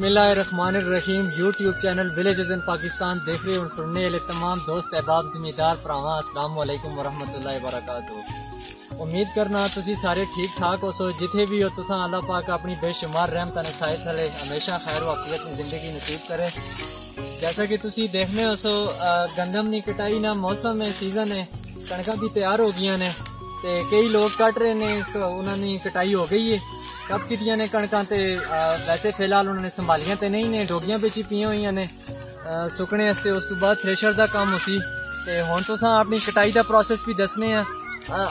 बिस्मिल्लाहिर्रहमानिर्रहीम। YouTube channel villages in Pakistan देख रहे और सुनने वाले तमाम दोस्त अहबाब ज़मींदार भरावां अस्सलाम वालेकुम वरहमतुल्लाहि वबरकातुहू। उम्मीद करना तुसी सारे ठीक ठाक हो। सो जिथे भी हो तुसा अल्लाह पाक अपनी बेशुमार रहमत नसाए थले हमेशा खैर वाफियत में ज़िंदगी नसीब करे। जैसा कि तुसी देखने हो सो गंदम की कटाई ना मौसम है, सीजन है, कणका भी तैयार हो गई ने ते कई लोग कट रहे ने। उन्होंने कटाई हो गई है, कब की ने कणकां ते वैसे फिलहाल उन्होंने संभालियां तो नहीं ने, डोगियां बिच ही पीआं हुई ने सुकने वास्ते। उस तो बाद थ्रेशर का काम उसी ते हुण तुसां अपनी कटाई का प्रोसेस भी दसने आ।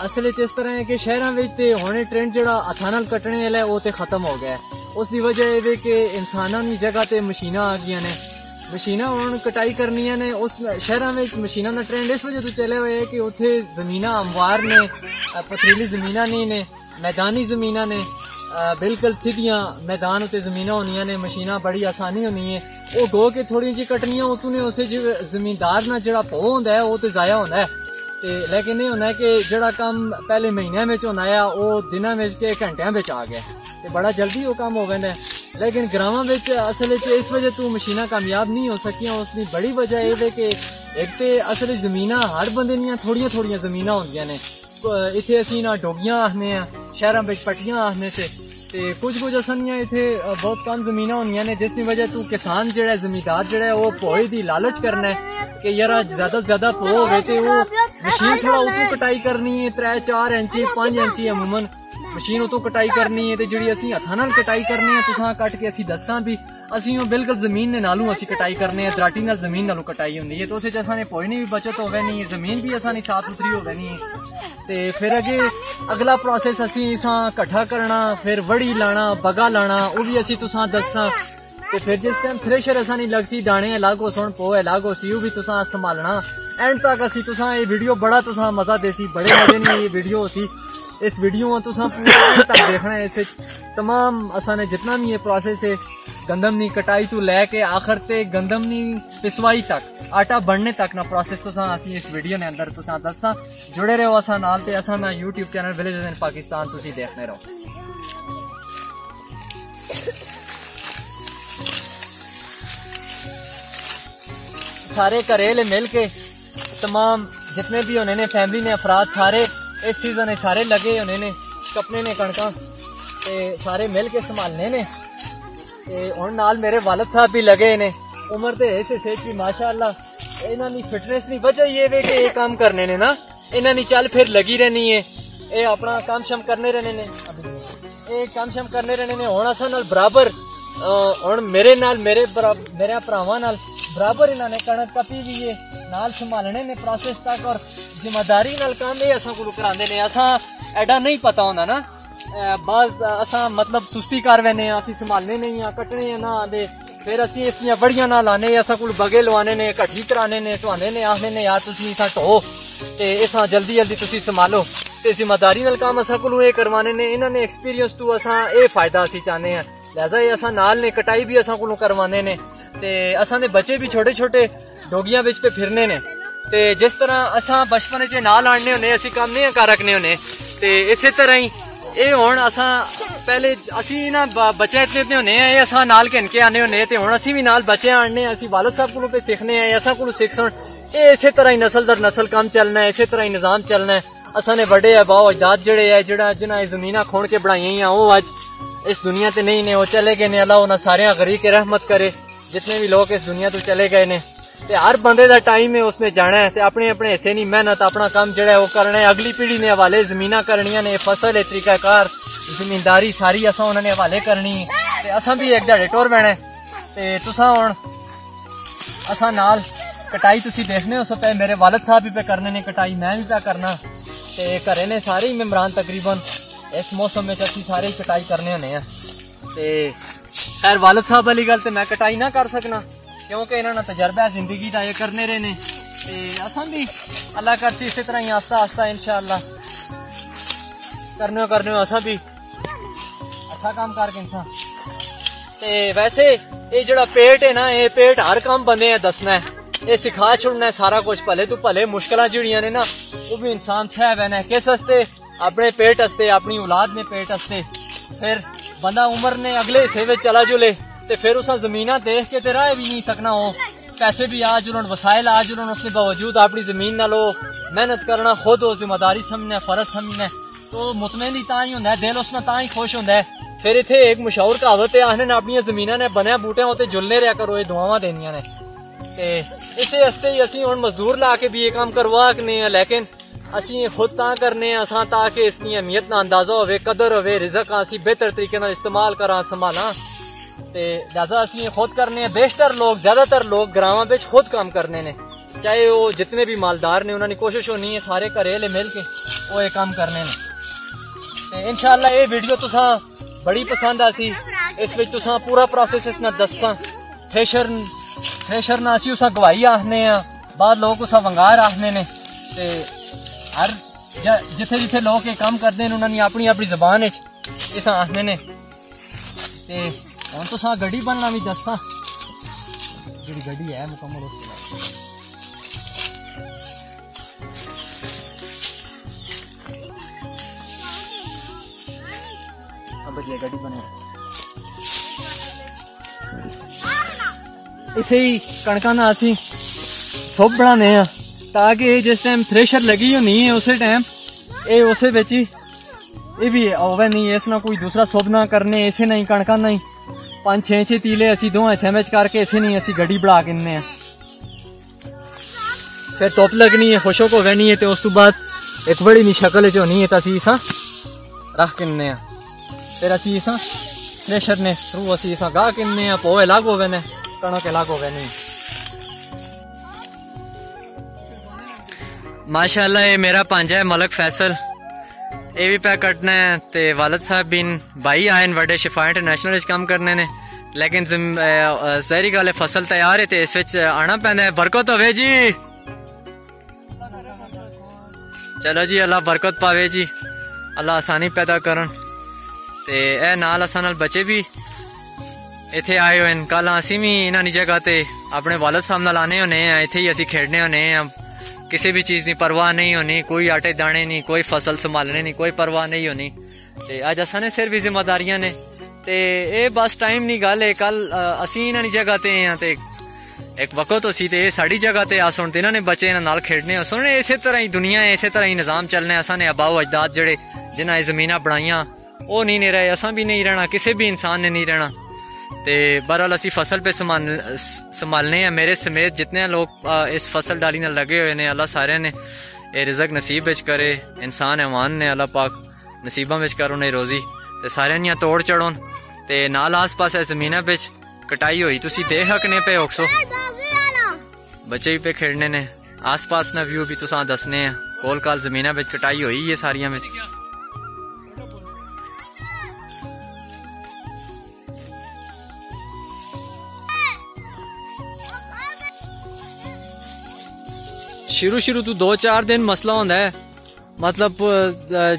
असल इस तरह है कि शहरों में तो हुणे ट्रेंड जिहड़ा हत्थां नाल कटने वाला है वो तो खत्म हो गया है। उसकी वजह यह कि इंसानों की जगह ते मशीनां आ गई ने, मशीनां हुण कटाई करनियां ने। उस शहरों में मशीनां का ट्रेंड इस वजह तो चले हुए है कि उत्थे जमीनां हमवार ने, पथरीली जमीनां नहीं ने, मैदानी जमीनां ने, बिल्कुल सीधियां मैदान उत्ते जमीनां होनियां ने, मशीनां बड़ी आसानी होनी है वो डो के थोड़ी जी कटनियां उतों ने उसे जमींदार ना जिहड़ा भो होंदा है वो तो जाया होंदा है ते लेकिन ये होंदा है कि जिहड़ा काम पहले महीनों में होंदा है वो दिनों में के घंटियां में आ गया ते बड़ा जल्दी वो काम हो वैंदा है। लेकिन ग्रामां विच असल इस वजह तो मशीनां कामयाब नहीं हो सकियां। उसकी बड़ी वजह यह है कि एक तो असल जमीनां हर बंदे दियां थोड़ियां थोड़ियां जमीनां होंदियां ने। इत्थे असीं ना डोगियां आखने आ, शहरों में पट्टियां आखने से ते कुछ असां इत्थे बहुत कम जमीनां होंदियां ने, जिसकी वजह तो किसान जिहड़ा जमींदार जिहड़ा वो पोए दी लालच करना है कि यार ज्यादा से ज्यादा पो होवे ते वो मशीन थोड़ा उतों कटाई करनी है 3-4 इंची 5 इंची अमूमन मशीन उतों कटाई करनी है ते जिहड़ी असीं हत्थां नाल कटाई करनी है तुसां कट के असीं दस्सां भी असीं वो बिल्कुल जमीन ने नालों असीं कटाई करने हैं, दराटी नाल जमीन नालों कटाई होंदी है तो उस असां ने पोए नी भी बचत होवे नहीं, जमीन भी असां नी साफ सुथरी होवे नहीं ते फिर अगे अगला प्रोसेस असी इसा कट्ठा करना, फिर वड़ी लाना, बगा लाना वो भी असी तुसा दसा ते फिर जिस टाइम थ्रेशर असा नहीं लगसी दाने अलग हो सुन पो अलग हो सी वो भी तुसा संभालना। एंड तक असी तुसा ये वीडियो बड़ा तुसा मजा देसी, बड़े मजे नहीं ये वीडियो होसी। इस वीडियो में तुसा पूरा एंड तक देखना है। इस तमाम असा ने जितना भी ये प्रोसेस है गंदम की कटाई तो लैके आखिर ते गंदम की पिसवाई तक, आटा बनने तक ना प्रोसेस तुसा असी इस वीडियो ने अंदर तुसा दसा। जुड़े रहो असा नाल ते असा ना YouTube channel villages in Pakistan तुसी देखने रहो। सारे घरेले मिल के तमाम जितने भी होने ने फैमिली ने अफराद सारे इस सीजन सारे लगे होने ने कपने ने कणका ते सारे मिल के संभालने ने ते हुण नाल मेरे वालिद साहब भी लगे ने। उम्र तो ऐसे से कि माशाअल्लाह इन्हां दी फिटनेस की वजह ये वे कि ये काम करने ने ना, इन्हां दी चल फिर लगी रहनी है, ये अपना काम शम करने रहने ने, ये काम शम करने रहने ने। हुण असां नाल बराबर हुण मेरे नाल मेरे भरावां नाल बराबर इन्होंने कणक कपी भी है नाल संभालने ने प्रोसेस तक और जिम्मेदारी नाल काम ये असां को करांदे ने। असां एडा नहीं पता होंदा ना, बाज असां मतलब सुस्ती कर वैने असीं संभालने नहीं आ, कटने ना आंदे, फिर असीं इस दियां बड़ियां ना लाने, असां कोल बगे लवाने ने, कट्ठी कराने ने, ढोआने ने, आखने ने यार तुसीं इसा ढो ते इसा जल्दी जल्दी तुसीं संभालो ते जिम्मेदारी नाल काम असां कोलों ये करवाने ने। इन्हां ने एक्सपीरियंस तो असां ये फायदा असीं चाहने हैं, लिहाजा ये असां नाल ने कटाई भी असां कोलों करवाने ने ते असां दे बच्चे भी छोटे छोटे डोगियां विच पे फिरने ने ते जिस तरह असां बचपन च नाल आने होने असीं काम नहीं कर रखने होने ते इसे तरह ही ये हुण असां पहले असीं ना बच्चे इतने होने हैं ये असां नाल घिन के आने होने ते हुण असीं भी नाल बच्चे आने असीं वालिद साहब कोलों पे सीखने हैं, असां कोलों सीखण ये इसे तरह ही नस्ल दर नस्ल काम चलना है, इसे तरह ही निज़ाम चलना है। असां ने बड़े अबाओ अजदाद जिहड़े है जिन्हां जमीनां खोण के बनाईयां वो अज इस दुनिया ते नहीं ने, वो चले गए ने। अल्लाह उन्हां सारियां गरीक के रहमत करे जितने भी लोग इस दुनिया तो चले गए ने ते हर बंदे दा टाइम है उसने जाना है ते अपने अपने हिस्से नी मेहनत अपना काम जिहड़ा है वो करना है। अगली पीढ़ी ने हवाले जमीनां करनियां ने, फसल है तरीकाकार जमींदारी सारी असां उन्होंने हवाले करनी ते असां भी एक दिहाड़े टुर पैना ते तुसां हुण असां नाल कटाई तुसीं देखने हो। सब मेरे वालिद साहब भी पे करने ने कटाई, मैं भी पे करना ते घरे ने सारे ही मेहमान तकरीबन इस मौसम में असीं सारे ही कटाई करने होने हैं ते खैर वालिद साहब वाली गल ते मैं कटाई ना कर सकना क्योंकि इन्होंने तजर्बा है जिंदगी का, ये करने रहने ते असां भी अल्लाह करती इसी तरह ही आस्ता आस्ता इंशाअल्लाह करने असां भी अच्छा काम करके इंसान ते वैसे ये जड़ा पेट है ना, ये पेट हर काम बंदे हैं दसना है, ये सिखा छोड़ना है सारा कुछ। भले तो भले मुश्किल जिहड़ियां ने ना वो भी इंसान सह वैना है किस हस्ते, अपने पेट हस्ते, अपनी औलाद ने पेट हस्ते। फिर बंदा उम्र ने अगले हिस्से में चला जुले ते फिर उस जमीना देख के रह भी नहीं सकना। हो पैसे भी आ जुलन, वसाइल आ जुलन, उसके बावजूद अपनी जमीन ना लो मेहनत करना खुद हो जिम्मेदारी समझना, फर्ज समझना, तो मुतमईन ही तां ही होंदा है, दिल उसमें तां ही खुश होंदा है। फिर इत्थे एक मशहूर कहावत है, आखने ने अपनी जमीना ने बनया बूटियां उत्ते जुलने रहा करो, ये दुआवां देनियां ने। ते इसे वास्ते ही असीं हुण मजदूर ला के भी ये काम करवा कने, लेकिन असीं खुद तां करने असां ताकि इसकी अहमियत ना अंदाजा होवे, कदर होवे, रिज़्क असीं बेहतर तरीके नाल इस्तेमाल करां संभालां। ते लिहाजा असीं खुद करने हैं। बेशतर लोग, ज्यादातर लोग ग्रामां विच खुद काम करने ने, चाहे वो जितने भी मालदार ने, उन्होंने कोशिश होनी है सारे घरेले मिल के वो ये काम करने ने। ते इंशाअल्लाह ये वीडियो तुसां बड़ी पसंद आसी। इस विच तुसां पूरा प्रोसेस इसना दस्सां। थ्रेशर ना असीं उसा गवाही आखने आ, बाद लोग उसा वंगार आखने ने। ते हर जिथे जिथे लोग ये काम करते हैं उन्होंने अपनी अपनी जबान इस आखने ने। ते हुण तुसां गड्डी बनना भी दस्सां, जेहड़ी गड्डी है मुकम्मल उसके गड्डी बने इसे ही कणका ना असी सुब बनाने ताकि जिस टाइम थ्रेशर लगी होनी है उस टाइम ये उस ये भी ओवे नहीं, इस ना कोई दूसरा सुब ना करने, इसे नहीं कणका नहीं 5-6 तीले असी दो सैमच करके इसे नहीं असी गड्डी बना के फिर धुप लगनी है, खुशक हो गनी है, तो उस तो बाद एक बड़ी नी शक्ल च होनी है, तो असी इसा रख किन्ने फिर असी इसा थ्रेशर ने थ्रू असी इसा गाह किन्ने पोए अलग होवे ने, कणक अलग होवे नहीं। माशाअल्लाह ये मेरा भांजा है मलक फैसल, ये भी पैक कटना है। ते वालद साहब बिन भाई आए बड़े शिफा इंटरनेशनल काम करने ने, लेकिन जहरी गल है फसल तैयार है तो इस विच आना पैंदा है। बरकत होवे जी, चलो जी अल्लाह बरकत पावे जी, अल्लाह आसानी पैदा करन। ते ए नाल असां नाल बच्चे भी इत्थे आए हुए, कल असीं भी इन्हां जगह ते अपने वालद साहब नाल आने होने हैं, इत्थे ही असीं खेडने होने हैं। किसी भी चीज़ की परवाह नहीं होनी, कोई आटे दाने नहीं, कोई फसल संभालने नहीं, कोई परवाह नहीं होनी। ते अज असां ने सिर भी जिम्मेदारियां ने, ते ये बस टाइम नहीं गल है। कल असीं इन्हां जगह ते हैं ते एक वक्त हो सी ते साड़ी जगह ते अस हुण इन्हां ने बच्चे इन्हां नाल खेडने सुने। इसे तरह ही दुनिया है, इसे तरह ही निज़ाम चलना है। असां ने अबाओ अजदाद जेहड़े जिन्हां जमीनां बनाईयां वो नहीं रहे, असां भी नहीं रहना, किसी भी इंसान ने नहीं रहना। ते बहरहाल असी फसल पे संभालने हैं, मेरे समेत जितने लोग इस फसल डाली न लगे हुए ने, अल्लाह सारे ने ये रिज़क नसीब विच करे। इंसान हैवान ने अल्लाह पाक नसीबां विच कर उन्हें रोज़ी, ते सारे दियां तोड़ चढ़ोन। ते नाल आस पास जमीनां विच कटाई हुई तुसी देख सकने पे होक्सो, बच्चे भी पे खेड़ने ने, आस पास ना व्यू भी तुसां दसने हैं। कोल काल जमीनां विच कटाई हुई है सारियां विच। शुरू तो 2-4 दिन मसला होंदा है, मतलब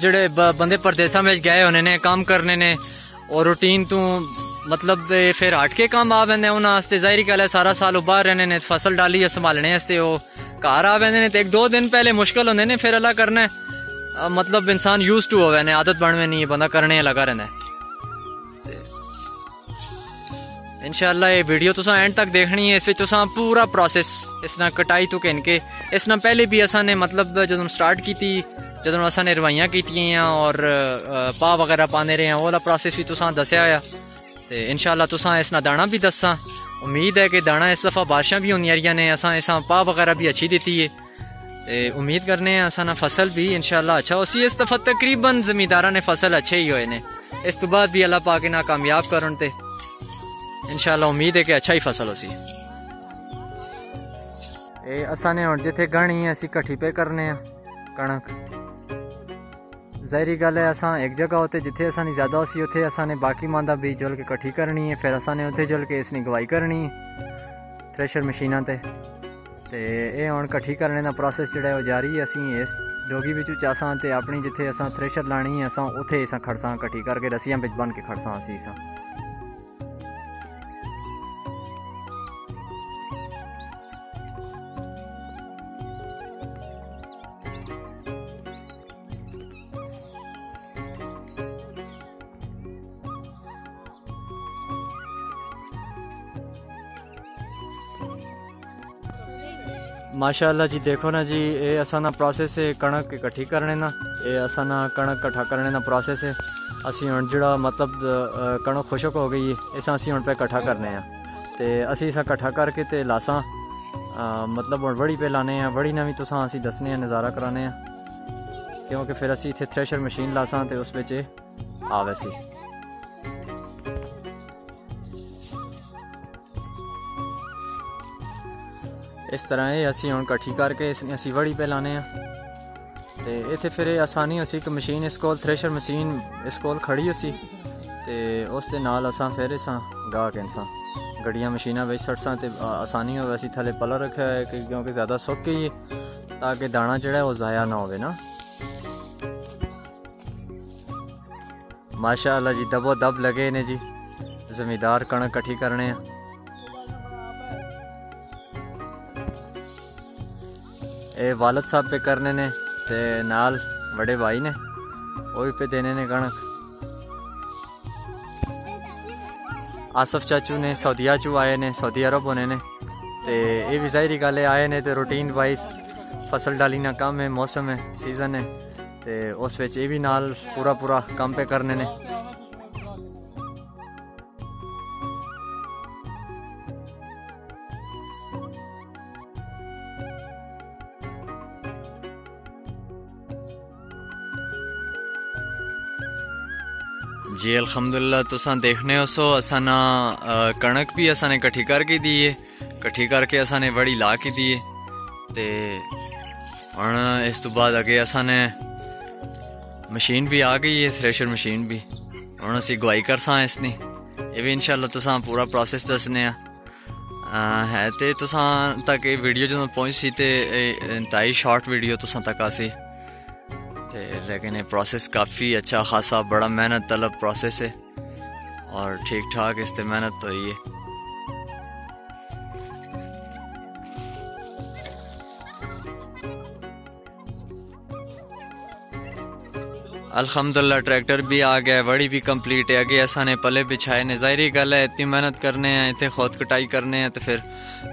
जेड़े बंदे परदेसा में गए होने ने काम करने ने और रूटीन तो मतलब फिर हट के काम आ वेंदे उन्होंने। जाहिर गल है सारा साल बाहर रहने ने, फसल डाली है संभालने वास्ते वो घर आ वेंदे ने, तो 1-2 दिन पहले मुश्किल होंदे ने, फिर अल्लाह करना है मतलब इंसान यूज टू होवे ने, आदत बन नहीं है, बंदा करने लगा रहना है। इंशाअल्लाह ये वीडियो तुसा एंड तक देखनी है, इस तुसा पूरा प्रोसेस इसना कटाई तो किनके इसना पहले भी असा ने मतलब जो स्टार्ट की थी, जो असा ने रवाइयां की और पा वगैरह पाने रहे हैं, वो वाला प्रोसेस भी तुसा दसिया होया। ते इंशाअल्लाह तुसा इसना दाना भी दसा। उम्मीद है कि दाना इस दफ़ा बारिशां भी होनी रही ने, असा इसा पा वगैरह भी अच्छी दी है, ते उम्मीद करने हैं असा ना फसल भी इंशाअल्लाह अच्छा उसी। इस दफ़ा तकरीबन जमींदारा ने फसल अच्छे ही होए ने, इस तो बाद भी अल्लाह पाक ना कामयाब करन ते इंशाअल्लाह उम्मीद है कि अच्छा ही फसल होसी। ये असा ने हुण जिथे गणी है असी कट्ठी पे करने कणक। जाहिरी गल है असा एक जगह होते जिथे असा ने ज्यादा होसी उथे असा ने बाकी मांदा भी जुल के कट्ठी करनी है, फिर असा ने उथे जुल के इसनी गवाही करनी है थ्रेशर मशीनां ते। ये हुण कट्ठी करने का प्रोसेस जिहड़ा है जारी है। असी इस डोगी विच चासां ते अपनी जिथे असा थ्रेशर लानी है असा उथे इसा खड़सां कट्ठी करके रस्सियां विच बन के खड़सां असी इसा। माशाअल्लाह जी देखो ना जी, ये असा ना प्रोसेस है कणक इकट्ठी करने ना, ये असा ना कणक इकट्ठा करने ना प्रोसेस है। असी हुण जिहड़ा मतलब कणक खुशक हो गई है, इसा असी हुण पे इकट्ठा करने हैं ते असी इसा इकट्ठा करके ते लासा मतलब हुण वड़ी पे लाने हैं। वड़ी ना भी तुसां असी दसने हैं, नज़ारा कराने हैं, क्योंकि फिर असी इत्थे थ्रैशर मशीन लासा ते उस विच आवे सी। इस तरह ये असी हुण इकट्ठी करके असी वड़ी पे लाने हैं ते इत्थे फिर आसानी होसी कि मशीन इस कोल थ्रैशर मशीन इस कोल खड़ी होसी ते उस दे नाल असां फिर इसां गाह के इंसान गड्डियां मशीनां विच सटसां ते आसानी होवे। असी थले पला रखा है कि क्योंकि ज़्यादा सुक गई है ताकि दाना जिहड़ा वो ज़ाया ना होवे ना। माशाअल्लाह जी दबो दब लगे ने जी ज़मींदार कणक इकट्ठी करने हैं। ये वालद साहब पे करने ने ते नाल बड़े भाई ने वो भी पे देने ने कणक। आसफ चाचू ने सऊदीया चू आए ने, सऊदी अरब होने ने ते ये भी ज़ाहिरी गल है आए ने ते रूटीन वाइज फसल डाली ना कम है, मौसम है, सीज़न है ते उस विच ये भी नाल पूरा काम पे करने ने। जी अल्हम्दुलिल्लाह तुसां देखने हो सो असा ना कणक भी असा ने इकट्ठी करके दी है, इकट्ठी करके असा ने वड़ी ला के दी है ते हुण इस तो बाद अगे असा ने मशीन भी आ गई है, थ्रैशर मशीन भी। हुण असी गुआई करसां इसने, ये भी इंशाअल्लाह तुसां पूरा प्रोसेस दसने है ते तुसां तक ये वीडियो जो पहुंच सी ते इंतहाई शॉर्ट वीडियो तुसां तक आसी ते लेकिन ये प्रोसेस काफ़ी अच्छा खासा बड़ा मेहनत तलब प्रोसेस है और ठीक ठाक इस पर मेहनत तो ही है। अल्हम्दुलिल्लाह ट्रैक्टर भी आ गया, वड़ी भी कंप्लीट है। अगे असा ने पले बिछाए ने, ज़ाहिरी गल है इतनी मेहनत करने हैं, इतने खुद कटाई करने हैं तो फिर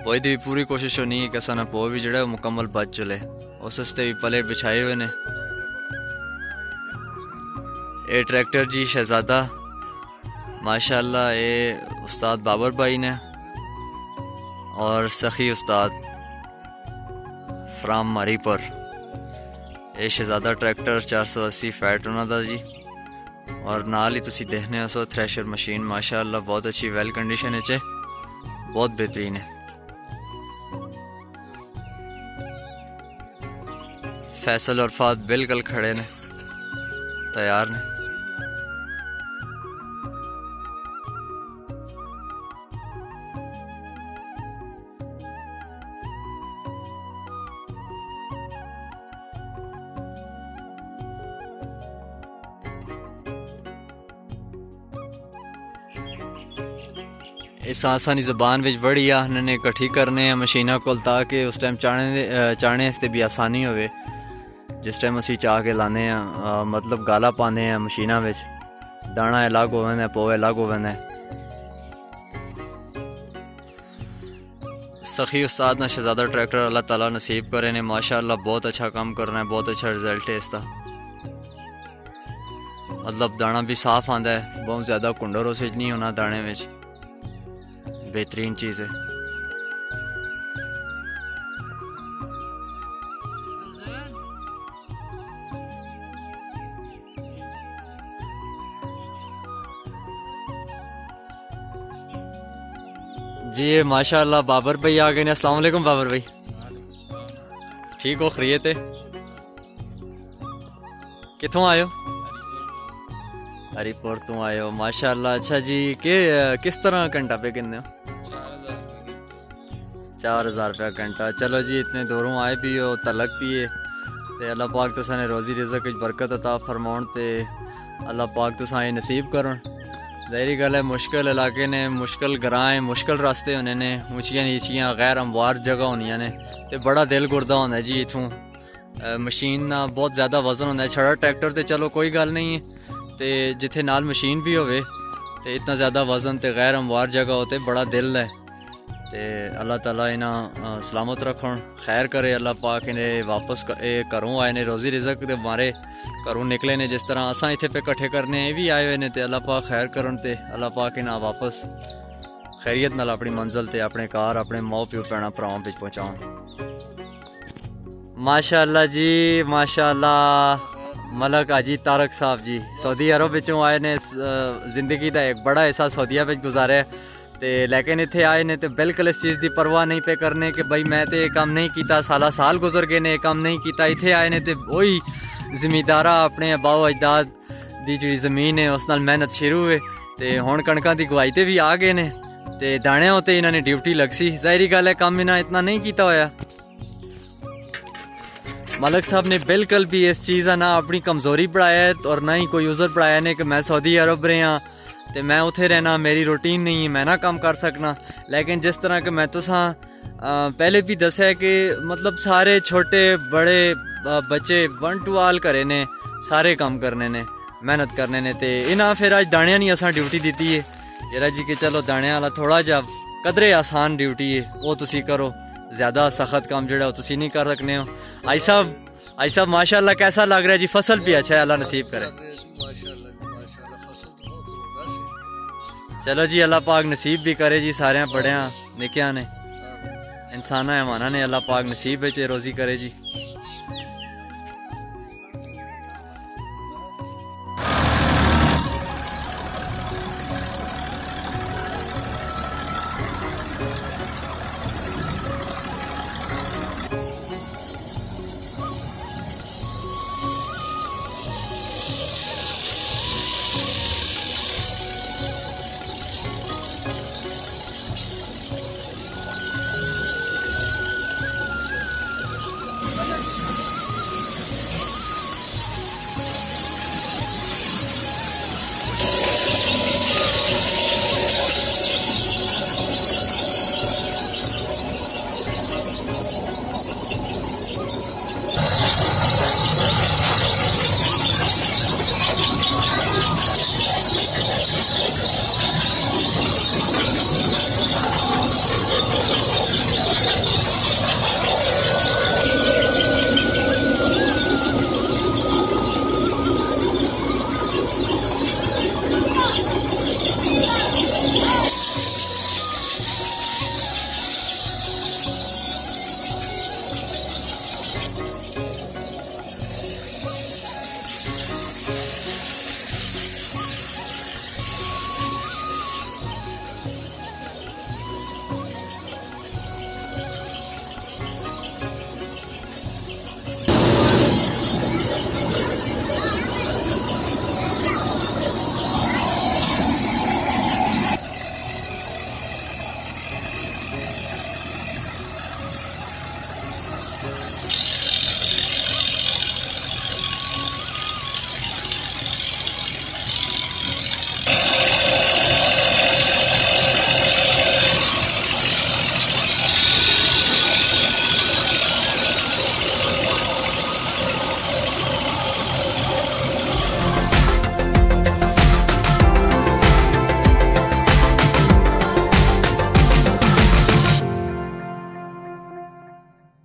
पोई दी भी पूरी कोशिश होनी है कि असा ना पो भी जो मुकम्मल बच चले, उस हस्ते भी पले बिछाए हुए ने। ये ट्रैक्टर जी शहजादा माशाअल्लाह ये उस्ताद बाबर भाई ने और सखी उस्ताद फ्राम मारीपुर। ये शहजादा ट्रैक्टर 480 फैट उन्हों दा जी और नाल ही तुसी देखने हो सो थ्रैशर मशीन माशाअल्लाह बहुत अच्छी वेल कंडीशन है, बहुत बेहतरीन है। फैसल और फाद बिल्कुल खड़े ने, तैयार ने। इस आसानी ज़बान विच बड़ी आने इकट्ठी करने मशीना कोल ताकि उस टाइम चाने भी आसानी होवे। जिस टाइम असी चाह के लाने मतलब गाला पाने मशीना विच, दाना अलग होवे पो अलग होवे। सखी उस्ताद ना शहजादा ट्रैक्टर अल्लाह ताला नसीब करे ने माशाअल्लाह बहुत अच्छा काम करना है, बहुत अच्छा रिजल्ट है इसका। मतलब दाना भी साफ आंदा है, बहुत ज़्यादा कुंडा रोसेज नहीं होना दाने में, बेहतरीन चीज़ है। जी माशाअल्लाह बाबर भाई आ गए ने। अस्सलाम वालेकुम बाबर भाई, ठीक हो खैरियत है? कितों आयो? हरीपुर तो आयो माशाअल्लाह। अच्छा जी किस तरह घंटा पे किन्ने हो? 4000 रुपया घंटा। चलो जी इतने दूरों आए भी हो, तलक भी है ते अल्लाह पाक तुसा ने रोजी रिज़क विच बरकत अता फरमाउन ते अल्लाह पाक तुसा ये नसीब करन। ज़ाहिरी गल है मुश्किल इलाके ने, मुश्किल ग्रां, मुश्किल रास्ते होने ने, ऊंचियां नीचियां गैर हमवार जगह होनियां ने ते बड़ा दिल गुरदा होंदा जी। इथों मशीन ना बहुत ज़्यादा वजन होंदा है, छड़ा ट्रैक्टर ते चलो कोई गल नहीं है ते जिथे नाल मशीन भी होवे ते इतना ज़्यादा वजन ते गैर हमवार जगह होते बड़ा दिल है ते अल्लाह ताला इन्हां सलामत रखन, खैर करे अल्लाह पाक इन्हें वापस घरों आए ने रोज़ी रिजक दे मारे घरों निकले ने, जिस तरह असां इत्थे पे कट्ठे करने ये भी आए हुए ने, ते अल्लाह पाक खैर करन ते अल्लाह पाक इन्हां वापस खैरियत नाल अपनी मंजिल ते अपने घर अपने माओ प्यो भैणां भरावां विच पहुँचाउण। माशाअल्लाह जी माशाअल्लाह। मलक हाजी तारक साहब जी सऊदी अरब विचों आए ने, जिंदगी का एक बड़ा हिस्सा सऊदीया विच गुजारे ते लेकिन इत्थे आए ने ते बिल्कुल इस चीज़ की परवाह नहीं पे करने कि भाई मैं तो ये काम नहीं किया, साला साल गुजर गए ने ये काम नहीं किया। इत्थे आए ने ते वही जमींदारा अपने अबाओ अजदाद की जी जमीन है उस नाल मेहनत शुरू है ते हुण कणकां दी गुआई ते भी आ गए ने ते दाणियां उत्ते इन्हां ने ड्यूटी लग सी। ज़ाहिरी गल है काम इन्हां इतना नहीं किया होया। मलक साहब ने बिल्कुल भी इस चीज़ का ना अपनी कमज़ोरी पढ़ाया है और ना ही कोई उज़र पढ़ाया ने कि मैं सऊदी अरब रहा तो मैं उत्थे रहना, मेरी रूटीन नहीं है, मैं ना काम कर सकना। लेकिन जिस तरह के मैं तुसां पहले भी दस्या कि मतलब सारे छोटे बड़े बच्चे वन टू आल करे ने, सारे काम करने ने, मेहनत करने ने, ते इन्हां फिर अज दाणियां नहीं असां ड्यूटी दी है जरा जी कि चलो दाणियां वाला थोड़ा जा कदरे आसान ड्यूटी है वो तुसी करो, ज़्यादा सख्त काम जो तुसी नहीं कर सकने हो। आई साहब माशाल्लाह कैसा लग रहा है जी? फसल भी अच्छा है, अल्लाह नसीब करे। चलो जी अल्लाह पाक नसीब भी करे जी सारे बड़िया निकिया ने इंसाना हमाना ने, अल्लाह पाक नसीब रोज़ी करे जी।